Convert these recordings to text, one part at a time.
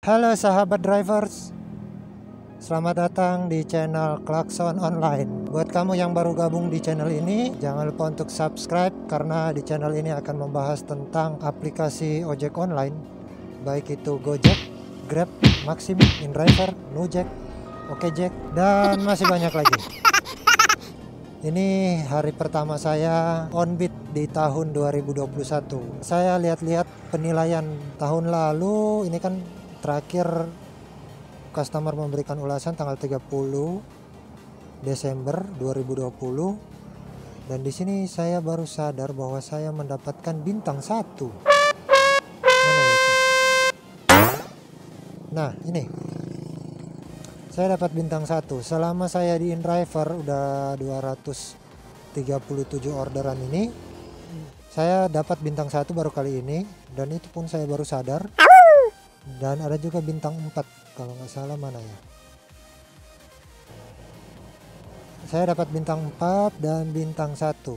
Halo sahabat drivers, selamat datang di channel Klakson Online. Buat kamu yang baru gabung di channel ini, jangan lupa untuk subscribe karena di channel ini akan membahas tentang aplikasi ojek online, baik itu Gojek, Grab, Maxim, InDriver, Nujek, Okejek, dan masih banyak lagi. Ini hari pertama saya Onbit di tahun 2021. Saya lihat-lihat penilaian tahun lalu, ini kan terakhir customer memberikan ulasan tanggal 30 Desember 2020, dan di sini saya baru sadar bahwa saya mendapatkan bintang 1. Mana itu? Nah, ini. Saya dapat bintang 1. Selama saya di InDriver udah 237 orderan ini, saya dapat bintang 1 baru kali ini, dan itu pun saya baru sadar. Dan ada juga bintang 4 kalau nggak salah, mana ya, saya dapat bintang 4 dan bintang 1.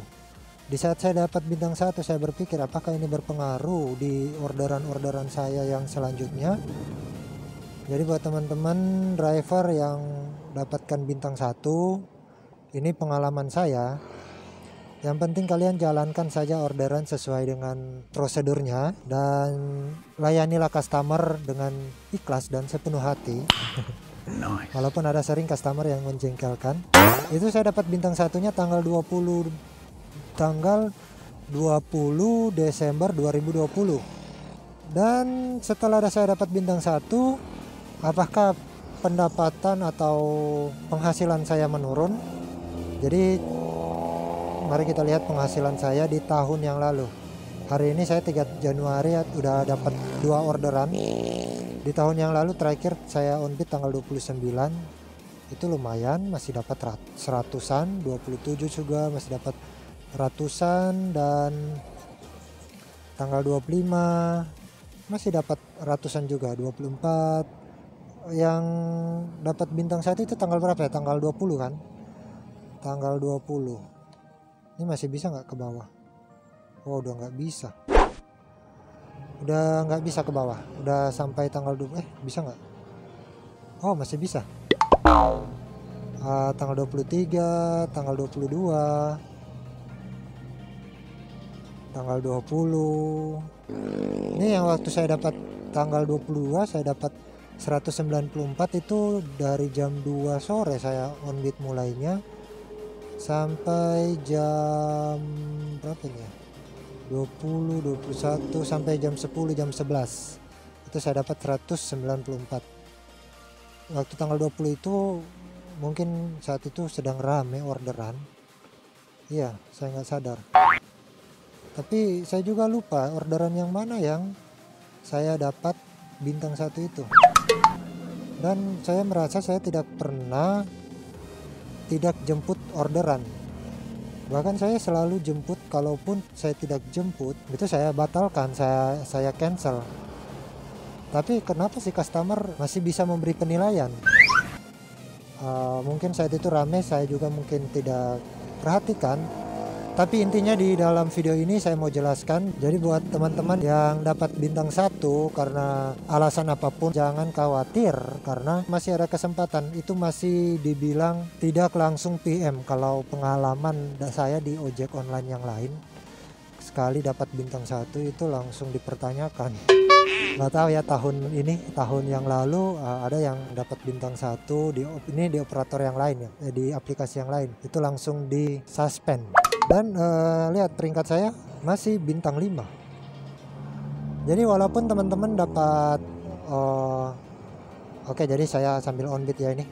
Di saat saya dapat bintang 1, saya berpikir apakah ini berpengaruh di orderan-orderan saya yang selanjutnya. Jadi buat teman-teman driver yang dapatkan bintang 1, ini pengalaman saya. Yang penting kalian jalankan saja orderan sesuai dengan prosedurnya dan layanilah customer dengan ikhlas dan sepenuh hati. Nice. Walaupun ada sering customer yang menjengkelkan. Itu saya dapat bintang 1-nya tanggal 20 Desember 2020. Dan setelah saya dapat bintang 1, apakah pendapatan atau penghasilan saya menurun? Jadi mari kita lihat penghasilan saya di tahun yang lalu. Hari ini saya 3 Januari udah dapat 2 orderan. Di tahun yang lalu terakhir saya onbit tanggal 29. Itu lumayan, masih dapat seratusan, 27 juga masih dapat ratusan, dan tanggal 25 masih dapat ratusan juga, 24. Yang dapat bintang 1 itu tanggal berapa ya? Tanggal 20 kan? Tanggal 20. Ini masih bisa nggak ke bawah? Oh, udah nggak bisa. Udah nggak bisa ke bawah. Udah sampai tanggal 20. Bisa nggak? Oh, masih bisa. Tanggal 23, tanggal 22, tanggal 20. Ini yang waktu saya dapat tanggal 22, saya dapat 194 itu dari jam 2 sore saya onbit mulainya sampai jam berapa ini ya, 20, 21 sampai jam 10, jam 11 itu saya dapat 194. Waktu tanggal 20 itu mungkin saat itu sedang rame orderan, iya saya nggak sadar, tapi saya juga lupa orderan yang mana yang saya dapat bintang 1 itu. Dan saya merasa saya tidak pernah tidak jemput orderan, bahkan saya selalu jemput. Kalaupun saya tidak jemput itu saya batalkan, saya cancel. Tapi kenapa si customer masih bisa memberi penilaian? Mungkin saat itu rame, saya juga mungkin tidak perhatikan. Tapi intinya di dalam video ini saya mau jelaskan. Jadi buat teman-teman yang dapat bintang 1 karena alasan apapun, jangan khawatir karena masih ada kesempatan. Itu masih dibilang tidak langsung PM. Kalau pengalaman saya di ojek online yang lain, sekali dapat bintang 1 itu langsung dipertanyakan. Nggak tahu ya tahun ini, tahun yang lalu ada yang dapat bintang 1 di operator yang lain ya, di aplikasi yang lain, itu langsung di suspend. Dan lihat peringkat saya masih bintang 5. Jadi walaupun teman-teman dapat oke, jadi saya sambil onbit ya ini.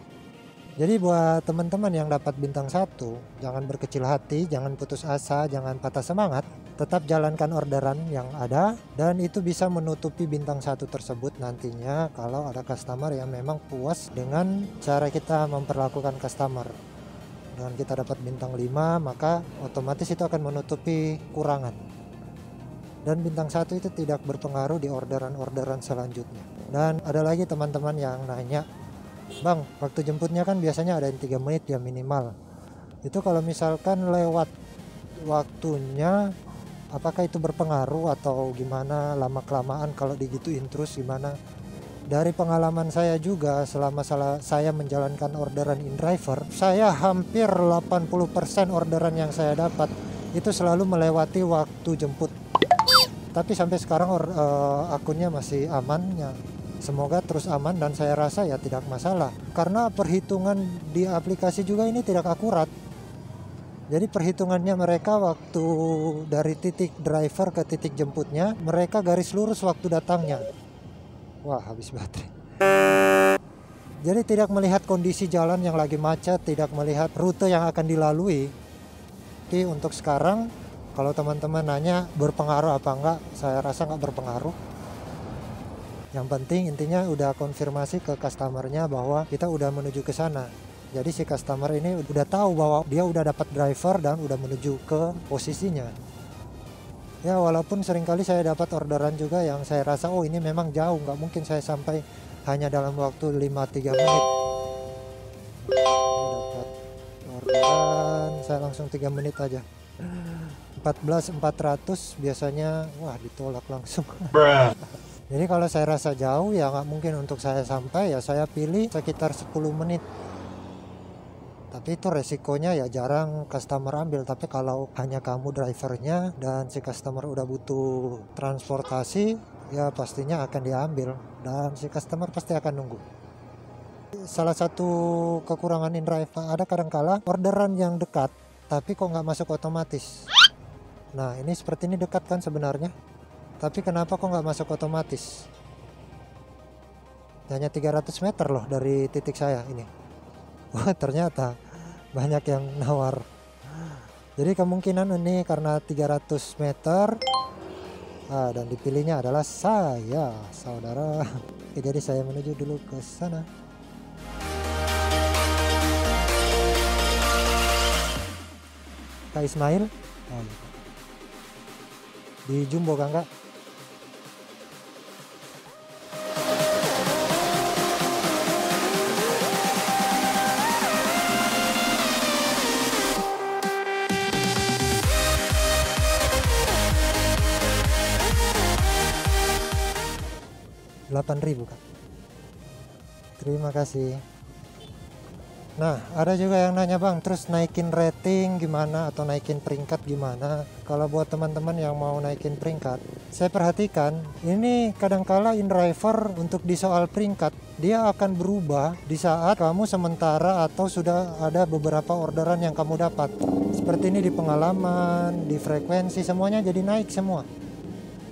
Jadi buat teman-teman yang dapat bintang 1, jangan berkecil hati, jangan putus asa, jangan patah semangat. Tetap jalankan orderan yang ada, dan itu bisa menutupi bintang 1 tersebut nantinya kalau ada customer yang memang puas dengan cara kita memperlakukan customer. Dengan kita dapat bintang 5, maka otomatis itu akan menutupi kurangan. Dan bintang 1 itu tidak berpengaruh di orderan-orderan selanjutnya. Dan ada lagi teman-teman yang nanya, Bang, waktu jemputnya kan biasanya ada yang 3 menit ya minimal. Itu kalau misalkan lewat waktunya, apakah itu berpengaruh atau gimana, lama-kelamaan kalau digituin terus gimana? Dari pengalaman saya juga selama saya menjalankan orderan InDriver, saya hampir 80% orderan yang saya dapat itu selalu melewati waktu jemput. Tapi sampai sekarang akunnya masih aman ya. Semoga terus aman dan saya rasa ya tidak masalah. Karena perhitungan di aplikasi juga ini tidak akurat. Jadi perhitungannya mereka waktu dari titik driver ke titik jemputnya, mereka garis lurus waktu datangnya. Wah, habis baterai. Jadi tidak melihat kondisi jalan yang lagi macet, tidak melihat rute yang akan dilalui. Tapi untuk sekarang, kalau teman-teman nanya berpengaruh apa enggak, saya rasa enggak berpengaruh. Yang penting intinya udah konfirmasi ke customernya bahwa kita udah menuju ke sana. Jadi si customer ini udah tahu bahwa dia udah dapat driver dan udah menuju ke posisinya. Ya walaupun seringkali saya dapat orderan juga yang saya rasa oh ini memang jauh, nggak mungkin saya sampai hanya dalam waktu 5-3 menit. Dapat orderan, saya langsung 3 menit aja. 14.400 biasanya, wah ditolak langsung. Jadi kalau saya rasa jauh ya nggak mungkin untuk saya sampai, ya saya pilih sekitar 10 menit. Tapi itu resikonya ya jarang customer ambil. Tapi kalau hanya kamu drivernya dan si customer udah butuh transportasi, ya pastinya akan diambil dan si customer pasti akan nunggu. Salah satu kekurangan InDriver ada kadangkala orderan yang dekat tapi kok nggak masuk otomatis. Nah ini seperti ini dekat kan sebenarnya, tapi kenapa kok nggak masuk otomatis? Hanya 300 meter loh dari titik saya ini. Wah ternyata banyak yang nawar. Jadi kemungkinan ini karena 300 meter dan dipilihnya adalah saya, saudara. Oke, jadi saya menuju dulu ke sana. Kak Ismail di Jumbo kan Kak? Rp8.000 Kak. Terima kasih. Nah ada juga yang nanya bang, terus naikin rating gimana atau naikin peringkat gimana? Kalau buat teman-teman yang mau naikin peringkat, saya perhatikan ini kadangkala InDriver untuk di soal peringkat dia akan berubah di saat kamu sementara atau sudah ada beberapa orderan yang kamu dapat. Seperti ini di pengalaman, di frekuensi, semuanya jadi naik semua.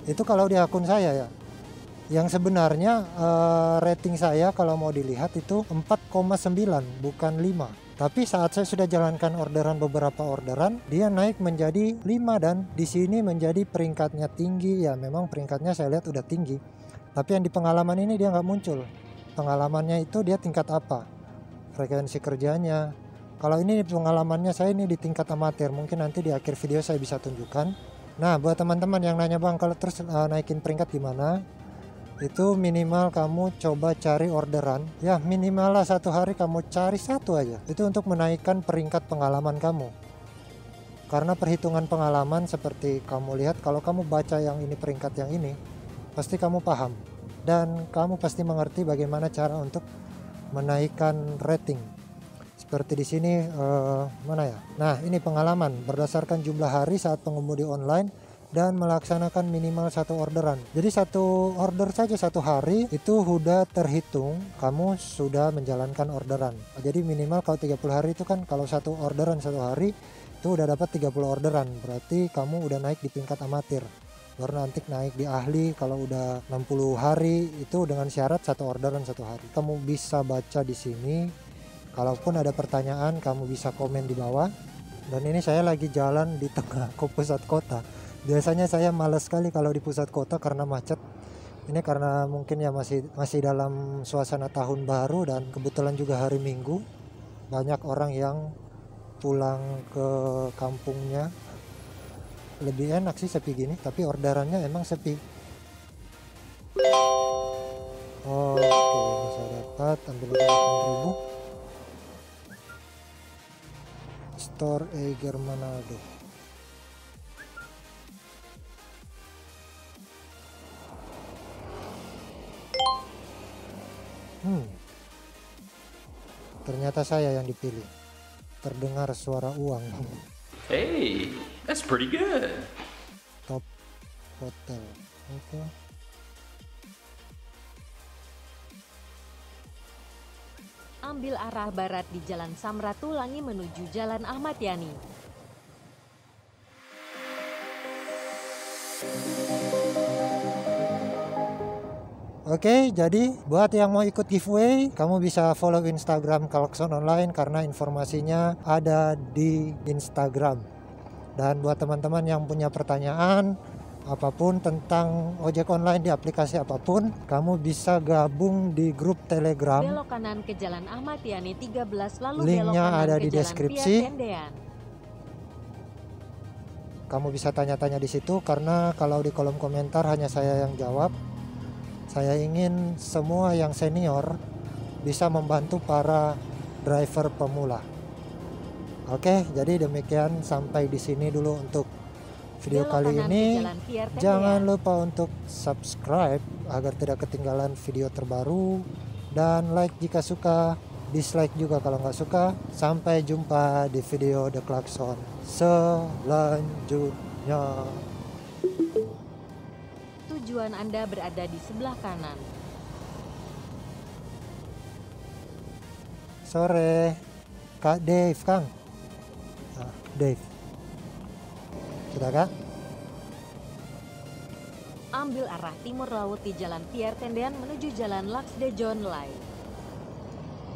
Itu kalau di akun saya ya. Yang sebenarnya rating saya kalau mau dilihat itu 4,9 bukan 5. Tapi saat saya sudah jalankan beberapa orderan, dia naik menjadi 5 dan di sini menjadi peringkatnya tinggi. Ya memang peringkatnya saya lihat udah tinggi. Tapi yang di pengalaman ini dia nggak muncul. Pengalamannya itu dia tingkat apa? Frekuensi kerjanya. Kalau ini pengalamannya saya ini di tingkat amatir. Mungkin nanti di akhir video saya bisa tunjukkan. Nah buat teman-teman yang nanya bang kalau terus naikin peringkat gimana? Itu minimal kamu coba cari orderan ya, minimal lah 1 hari kamu cari 1 aja, itu untuk menaikkan peringkat pengalaman kamu. Karena perhitungan pengalaman seperti kamu lihat, kalau kamu baca yang ini peringkat yang ini pasti kamu paham dan kamu pasti mengerti bagaimana cara untuk menaikkan rating. Seperti di sini mana ya, nah ini pengalaman berdasarkan jumlah hari saat pengemudi online dan melaksanakan minimal 1 orderan. Jadi 1 order saja 1 hari itu sudah terhitung kamu sudah menjalankan orderan. Jadi minimal kalau 30 hari itu kan kalau 1 orderan 1 hari itu udah dapat 30 orderan. Berarti kamu udah naik di tingkat amatir. Baru nanti naik di ahli kalau udah 60 hari itu dengan syarat 1 orderan 1 hari. Kamu bisa baca di sini. Kalaupun ada pertanyaan kamu bisa komen di bawah. Dan ini saya lagi jalan di tengah pusat kota. Biasanya saya malas sekali kalau di pusat kota karena macet. Ini karena mungkin ya masih dalam suasana tahun baru dan kebetulan juga hari Minggu. Banyak orang yang pulang ke kampungnya. Lebih enak sih sepi gini, tapi orderannya emang sepi. Oke, ini saya dapat ambil 8.000. Store Eiger Manado. Ternyata saya yang dipilih. Terdengar suara uang. Hey, that's pretty good. Top hotel. Oke. Ambil arah barat di Jalan Samratulangi menuju Jalan Ahmad Yani. Oke, jadi buat yang mau ikut giveaway, kamu bisa follow Instagram Klakson Online karena informasinya ada di Instagram. Dan buat teman-teman yang punya pertanyaan apapun tentang ojek online di aplikasi apapun, kamu bisa gabung di grup Telegram. Belok kanan ke Jalan Ahmad Yani 13 lalu Linknya belok kanan ada ke di Jalan deskripsi. Pia Tendean. Kamu bisa tanya-tanya di situ karena kalau di kolom komentar hanya saya yang jawab. Saya ingin semua yang senior bisa membantu para driver pemula. Oke, jadi demikian sampai di sini dulu untuk video Belok kali kanan ke ini. Jalan Pia Tendean. Jangan lupa untuk subscribe agar tidak ketinggalan video terbaru dan like jika suka, dislike juga kalau nggak suka. Sampai jumpa di video The Klakson selanjutnya. Tujuan Anda berada di sebelah kanan. Sore, Kak Dave, Kang. Dave. Sudah, Kak? Ambil arah timur laut di Jalan Pierre Tendean menuju Jalan Laksde John Lai.